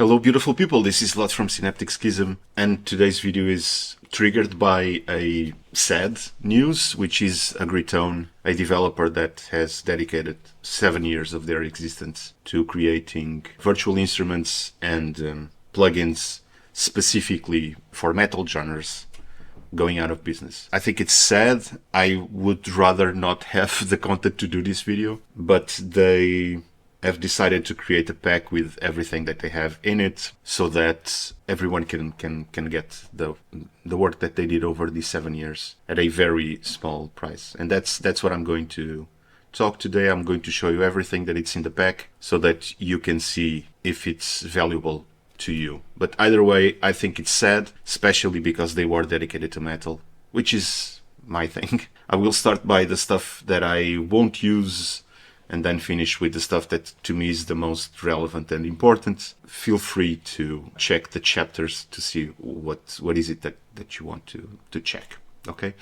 Hello beautiful people, this is Lot from Synaptic Schism, and today's video is triggered by a sad news, which is Ugritone, a developer that has dedicated 7 years of their existence to creating virtual instruments and plugins specifically for metal genres, going out of business. I think it's sad. I would rather not have the content to do this video, but they have decided to create a pack with everything that they have in it so that everyone can get the work that they did over these 7 years at a very small price. And that's what I'm going to talk today. I'm going to show you everything that it's in the pack so that you can see if it's valuable to you. But either way, I think it's sad, especially because they were dedicated to metal, which is my thing. I will start by the stuff that I won't use and then finish with the stuff that to me is the most relevant and important. Feel free to check the chapters to see what is it that you want to check. Okay,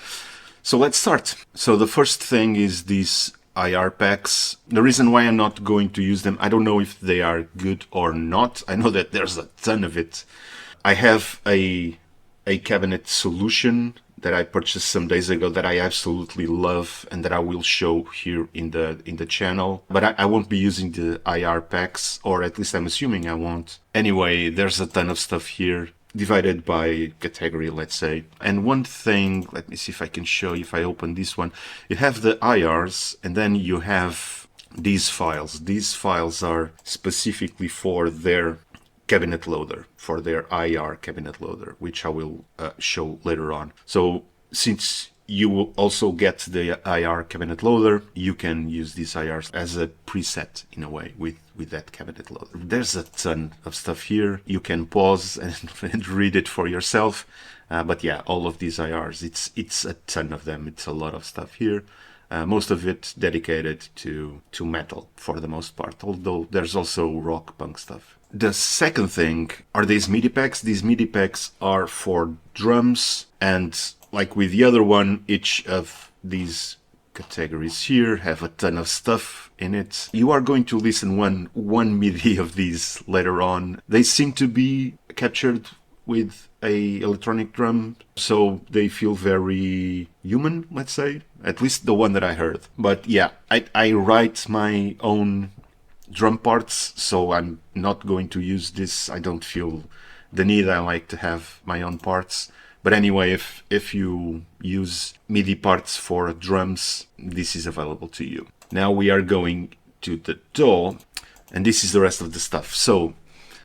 so let's start. So the first thing is these IR packs. The reason why I'm not going to use them, I don't know if they are good or not. I know that there's a ton of it. I have a cabinet solution that I purchased some days ago that I absolutely love and that I will show here in the channel. But I won't be using the IR packs, or at least I'm assuming I won't. Anyway, there's a ton of stuff here, divided by category, let's say. And one thing, let me see if I can show you if I open this one. You have the IRs, and then you have these files. These files are specifically for their cabinet loader, for their IR cabinet loader, which I will show later on. So since you will also get the IR cabinet loader, you can use these IRs as a preset in a way with that cabinet loader. There's a ton of stuff here. You can pause and read it for yourself. But yeah, all of these IRs, it's a ton of them. It's a lot of stuff here. Most of it dedicated to metal for the most part, although there's also rock punk stuff. The second thing are these MIDI packs. These MIDI packs are for drums, and like with the other one, each of these categories here have a ton of stuff in it. You are going to listen one MIDI of these later on. They seem to be captured with a electronic drum, so they feel very human, let's say, at least the one that I heard. But yeah, I write my own drum parts, so I'm not going to use this. I don't feel the need. I like to have my own parts. But anyway, if you use MIDI parts for drums, this is available to you. Now we are going to the DAW, and this is the rest of the stuff. So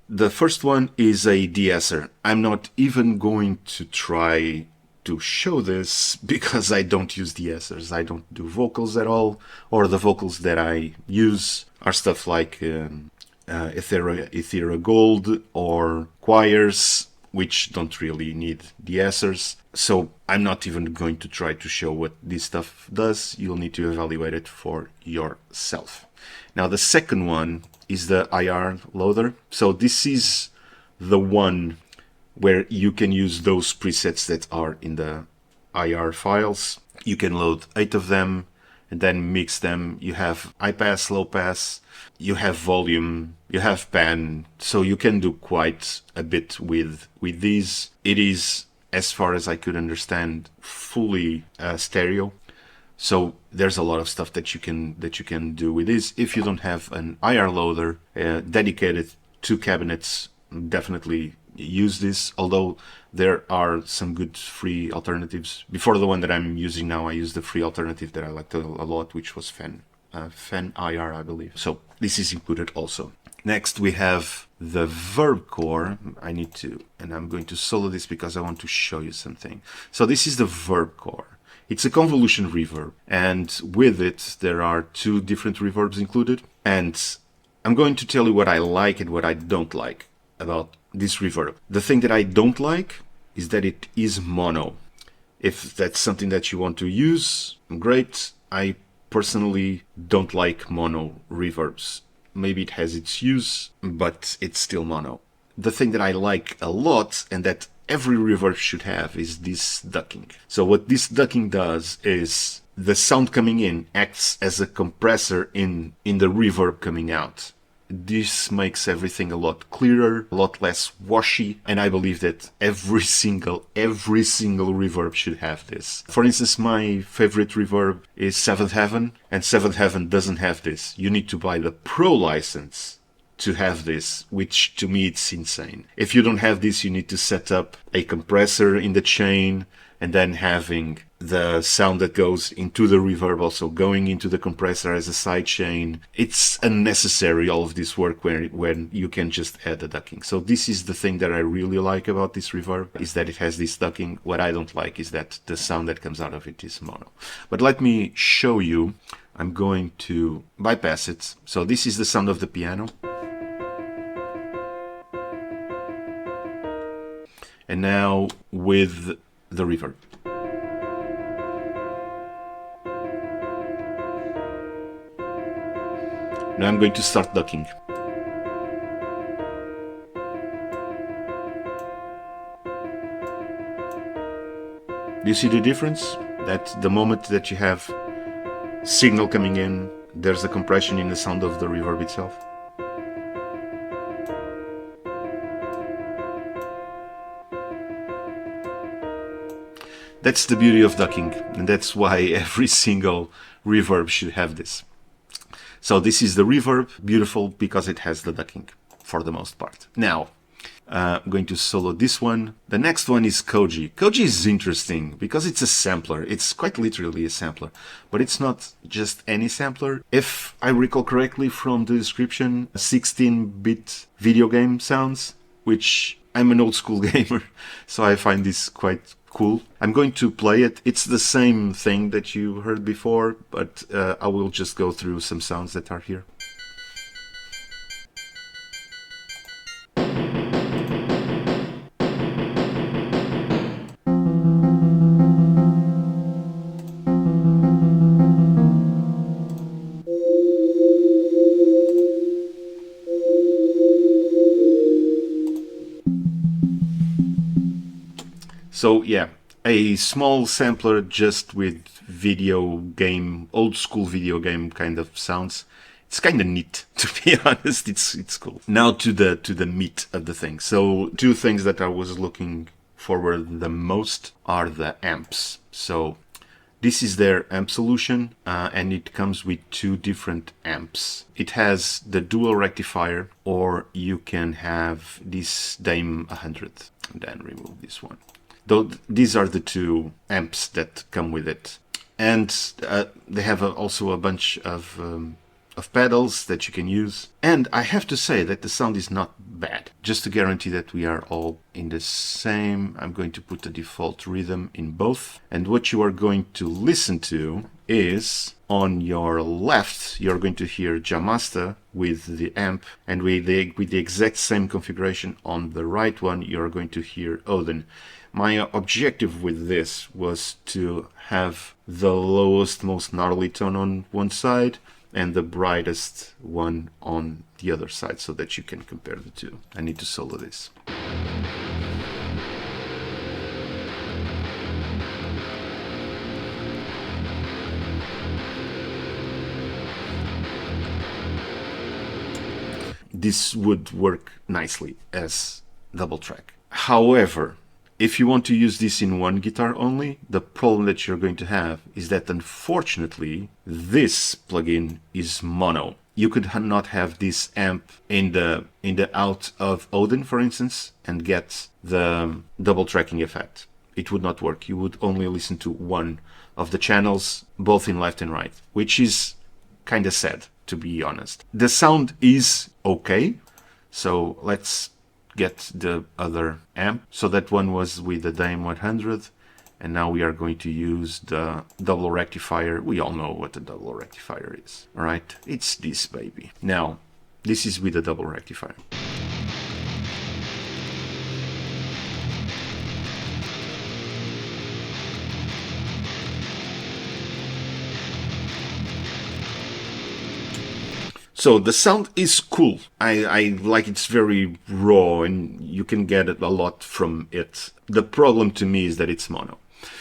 the first one is a De-Esser. I'm not even going to try to show this because I don't use De-Essers. I don't do vocals at all, or the vocals that I use are stuff like Ethera Gold or choirs, which don't really need De-Essers. So I'm not even going to try to show what this stuff does. You'll need to evaluate it for yourself. Now the second one is the IR loader. So this is the one where you can use those presets that are in the IR files. You can load 8 of them and then mix them. You have high pass, low pass, you have volume, you have pan, so you can do quite a bit with these. It is, as far as I could understand, fully stereo. So there's a lot of stuff that you can do with this. If you don't have an IR loader dedicated to cabinets, definitely use this, although there are some good free alternatives. Before the one that I'm using now, I used the free alternative that I liked a lot, which was Fan IR, I believe. So this is included also. Next we have the VerCore. I'm going to solo this because I want to show you something. So this is the VerCore. It's a convolution reverb, and with it there are 2 different reverbs included. And I'm going to tell you what I like and what I don't like about this reverb. The thing that I don't like is that it is mono. If that's something that you want to use, great. I personally don't like mono reverbs. Maybe it has its use, but it's still mono. The thing that I like a lot, and that every reverb should have, is this ducking. So what this ducking does is the sound coming in acts as a compressor in the reverb coming out. This makes everything a lot clearer, a lot less washy, and I believe that every single reverb should have this. For instance, my favorite reverb is Seventh Heaven, and Seventh Heaven doesn't have this. You need to buy the Pro license to have this, which to me it's insane. If you don't have this, you need to set up a compressor in the chain, and then having the sound that goes into the reverb also going into the compressor as a side chain. It's unnecessary, all of this work, when you can just add the ducking. So this is the thing that I really like about this reverb, is that it has this ducking. What I don't like is that the sound that comes out of it is mono. But let me show you. I'm going to bypass it. So this is the sound of the piano. And now with the reverb. Now I'm going to start ducking. Do you see the difference? That the moment that you have signal coming in, there's a compression in the sound of the reverb itself. That's the beauty of ducking, and that's why every single reverb should have this. So this is the reverb, beautiful because it has the ducking for the most part. Now, I'm going to solo this one. The next one is Koji. Koji is interesting because it's a sampler. It's quite literally a sampler, but it's not just any sampler. If I recall correctly from the description, 16-bit video game sounds, which I'm an old school gamer, so I find this quite cool. I'm going to play it. It's the same thing that you heard before, but I will just go through some sounds that are here. So yeah, a small sampler just with video game, old school video game kind of sounds. It's kind of neat, to be honest. It's cool. Now to the meat of the thing. So two things that I was looking forward the most are the amps. So this is their amp solution, and it comes with two different amps. It has the dual rectifier, or you can have this Dame 100 and then remove this one. Though these are the two amps that come with it, and they have also a bunch of pedals that you can use. And I have to say that the sound is not bad. Just to guarantee that we are all in the same, I'm going to put the default rhythm in both. And what you are going to listen to is, on your left, you're going to hear Jamasta with the amp, and with the exact same configuration on the right one, you're going to hear Odin. My objective with this was to have the lowest, most gnarly tone on one side and the brightest one on the other side, so that you can compare the two. I need to solo this. This would work nicely as double track. However, if you want to use this in one guitar only, the problem that you're going to have is that unfortunately this plugin is mono. You could not have this amp in the out of Odin, for instance, and get the double tracking effect. It would not work. You would only listen to one of the channels, both in left and right, which is kind of sad, to be honest. The sound is okay, so let's get the other amp. So that one was with the Dame 100, and now we are going to use the double rectifier. We all know what the double rectifier is, all right? It's this baby. Now, this is with the double rectifier. So the sound is cool. I like it's very raw and you can get a lot from it. The problem to me is that it's mono.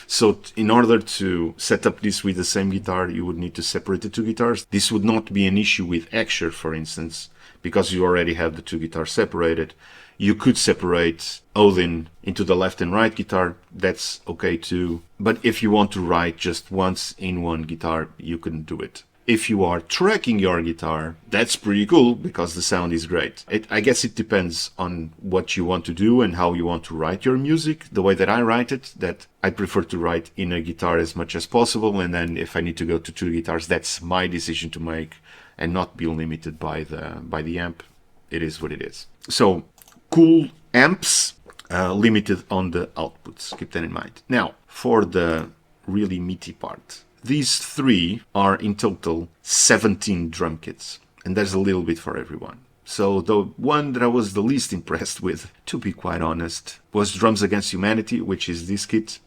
So in order to set up this with the same guitar, you would need to separate the two guitars. This would not be an issue with Exer, for instance, because you already have the two guitars separated. You could separate Odin into the left and right guitar, that's okay too. But if you want to write just once in one guitar, you can do it. If you are tracking your guitar, that's pretty cool because the sound is great. I guess it depends on what you want to do and how you want to write your music. The way that I write it, that I prefer to write in a guitar as much as possible, and then if I need to go to two guitars, that's my decision to make and not be limited by the amp. It is what it is. So, cool amps, limited on the outputs. Keep that in mind. Now, for the really meaty part. These three are in total 17 drum kits, and there's a little bit for everyone. So the one that I was the least impressed with, to be quite honest, was Drums Against Humanity, which is this kit.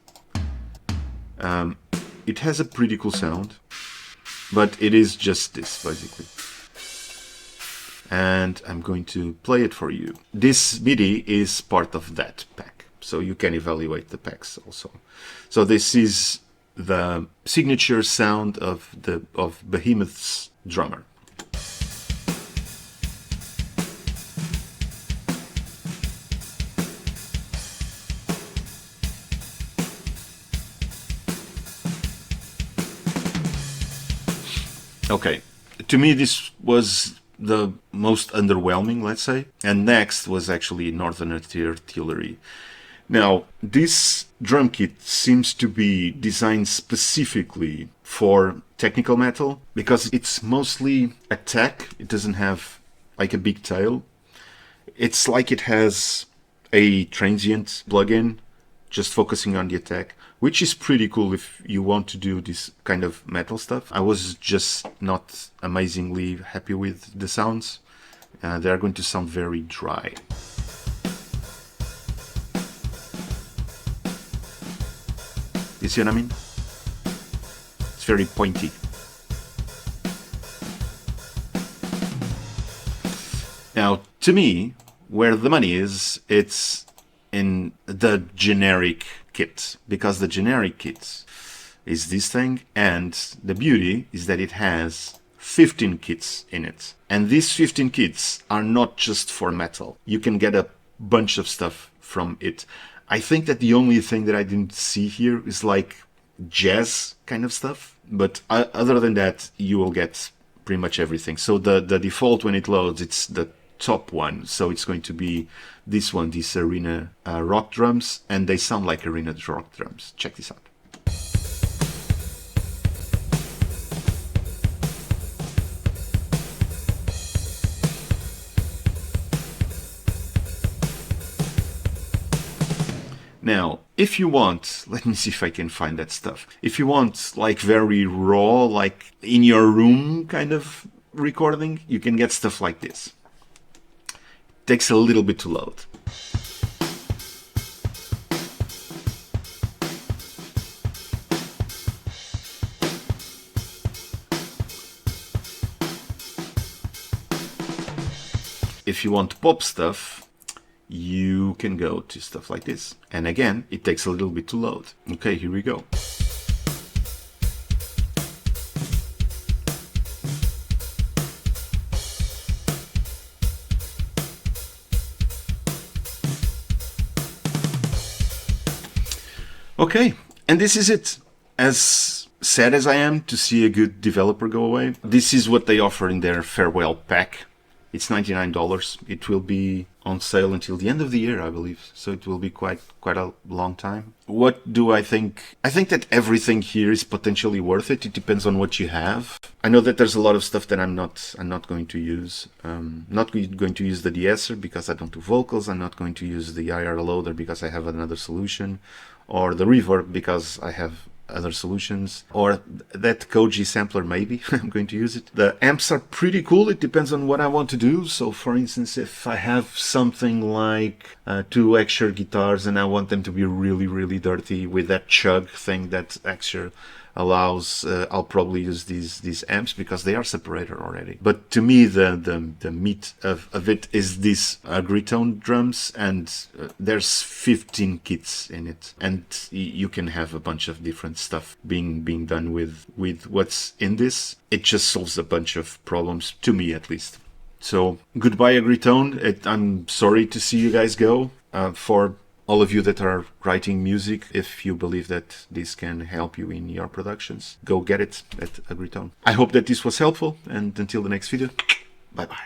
It has a pretty cool sound, but it is just this, basically. And I'm going to play it for you. This MIDI is part of that pack, so you can evaluate the packs also. So this is the signature sound of Behemoth's drummer. Okay, to me this was the most underwhelming, let's say, and next was actually Northern Artillery. Now, this drum kit seems to be designed specifically for technical metal because it's mostly attack. It doesn't have like a big tail. It's like it has a transient plugin just focusing on the attack, which is pretty cool if you want to do this kind of metal stuff. I was just not amazingly happy with the sounds. They are going to sound very dry. You see what I mean? It's very pointy. Now, to me, where the money is, it's in the generic kit. Because the generic kit is this thing, and the beauty is that it has 15 kits in it. And these 15 kits are not just for metal. You can get a bunch of stuff from it. I think that the only thing that I didn't see here is like jazz kind of stuff, but other than that, you will get pretty much everything. So the default when it loads, it's the top one. So it's going to be this one, these arena rock drums, and they sound like arena rock drums. Check this out. Now, if you want, let me see if I can find that stuff. If you want like very raw, like in your room kind of recording, you can get stuff like this. It takes a little bit to load. If you want pop stuff, you can go to stuff like this. And again, it takes a little bit to load. Okay, here we go. Okay, and this is it. As sad as I am to see a good developer go away, this is what they offer in their farewell pack. It's $99. It will be on sale until the end of the year, I believe. So it will be quite a long time. What do I think? I think that everything here is potentially worth it. It depends on what you have. I know that there's a lot of stuff that I'm not going to use. Not going to use the De-Esser because I don't do vocals. I'm not going to use the IR loader because I have another solution, or the Reverb because I have other solutions, or that Koji sampler maybe. I'm going to use it. The amps are pretty cool. It depends on what I want to do. So for instance, if I have something like two Exer guitars and I want them to be really dirty with that chug thing that Exer allows, I'll probably use these amps because they are separated already. But to me, the meat of it is these Ugritone drums, and there's 15 kits in it, and you can have a bunch of different stuff being done with what's in this. It just solves a bunch of problems, to me at least. So goodbye, Ugritone. I'm sorry to see you guys go. For all of you that are writing music, if you believe that this can help you in your productions, go get it at Ugritone. I hope that this was helpful, and until the next video, bye bye.